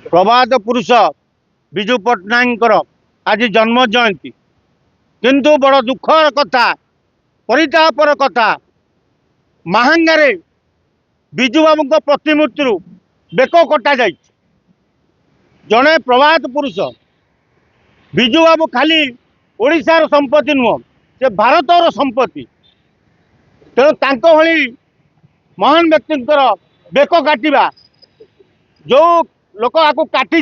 प्रभात पुरुष विजु पट्टनायक आज जन्म जयंती किंतु बड़ दुखर कथा परितापर कथा महांगारे विजु बाबू प्रतिमूर्ति बेक कटा जा जड़े प्रभात पुरुष विजु बाबू खाली ओडिशार संपत्ति नुह से भारतर संपत्ति तेणु भली महान व्यक्ति बेक काटिबा जो लोक आपको काटी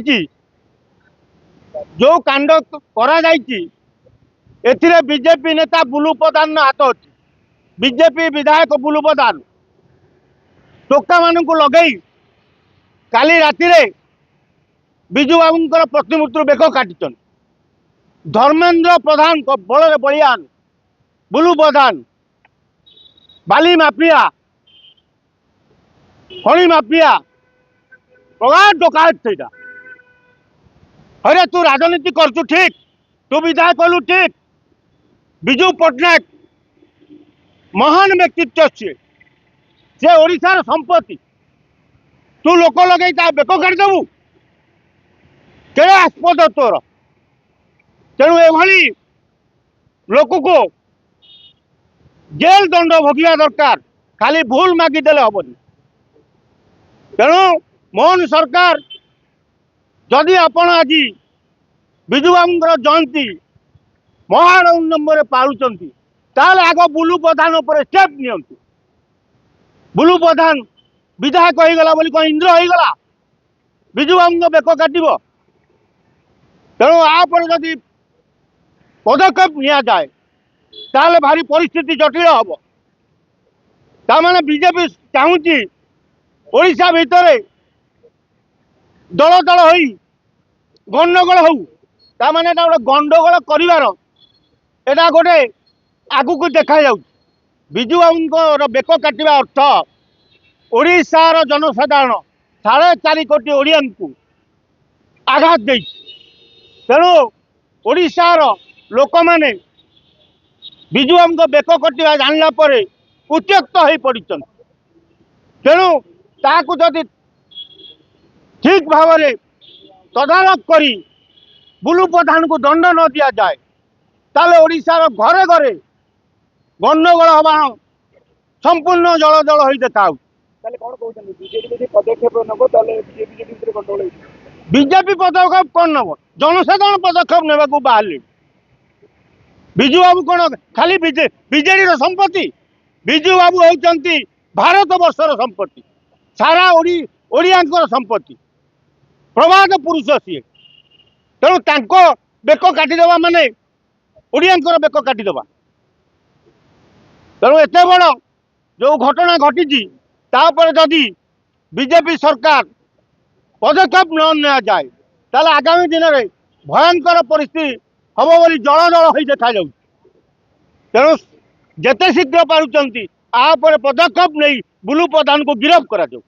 जो कांड करा एथिरे बीजेपी नेता बुलू प्रधान हाथ अच्छी बीजेपी विधायक बुलू प्रधान टोका मान लगे काली राति विजु बाबू प्रतिमूर्ति बेक काटी धर्मेंद्र प्रधान बल बलियान बुलू प्रधान बाली माफिया खड़ी माफिया प्रगाढ़ डकायत से अरे तू राजनीति करचु ठीक तू विधायक कलु ठीक विजु पट्टनायक महान व्यक्तित्व से ओडिशार संपत्ति तू लोक लगे बेक काटिदेबू के आस्पद तोर तेणु एभली लोक को जेल दंड भोगिया दरकार खाली भूल मागिदेले हेनी तेणु मोहन सरकार जदि आपण आज विजु बाबू जयंती महानंबर पालुंट आग बुलू प्रधान स्टेप नियंतु बुलू प्रधान विधायक होगला बोली कौन इंद्र होगला विजु बाबू बेक काटब तेणु आप जदि पदक्षेप नि जाए ताले भारी परिस्थिति जटिल हम ताने बीजेपी चाहूँगी ओडिशा भितर दल दल हो गंडगोल हो ताने गंडगोल कर गोटे आगू देखा जा विजु बाबू बेक काटिबा अर्थ ओडिशार जनसाधारण 4.5 कोटी ओडिया आघात दे तेणु ओडिशार लोक मैंने विजु बाबू बेक कटिबा जानला परे उत्त्यक्त हो पड़ तेणु ताकू जदि ठीक भाव तदारख करी बुलू प्रधान को दंड न दि जाए ताले ओडिशार घरे घरे गंडगोल हवा संपूर्ण जल जल हो देखा बीजेपी पदक्षेप कौन नब जनसाधारण पदक्षेप ने बाहर विजु बाबू कौन खाली बीजेडी संपत्ति विजु बाबू होती भारत वर्षर संपत्ति सारा ओडिया संपत्ति प्रभात पुरुष सी तेणु बेक काटिदेवा माने ओडिया बेक काटिदेवा तेणु एत बड़ जो घटना घटी जदि बीजेपी सरकार पदक्षेप न नि जाए ताले आगामी दिन में भयंकर परिस्थिति हम बोली जल जल हो देखा तेणु जेते शीघ्र पारुचंती आप पदक्षेप नहीं बुलू प्रधान को गिरफ्त करा जाऊ।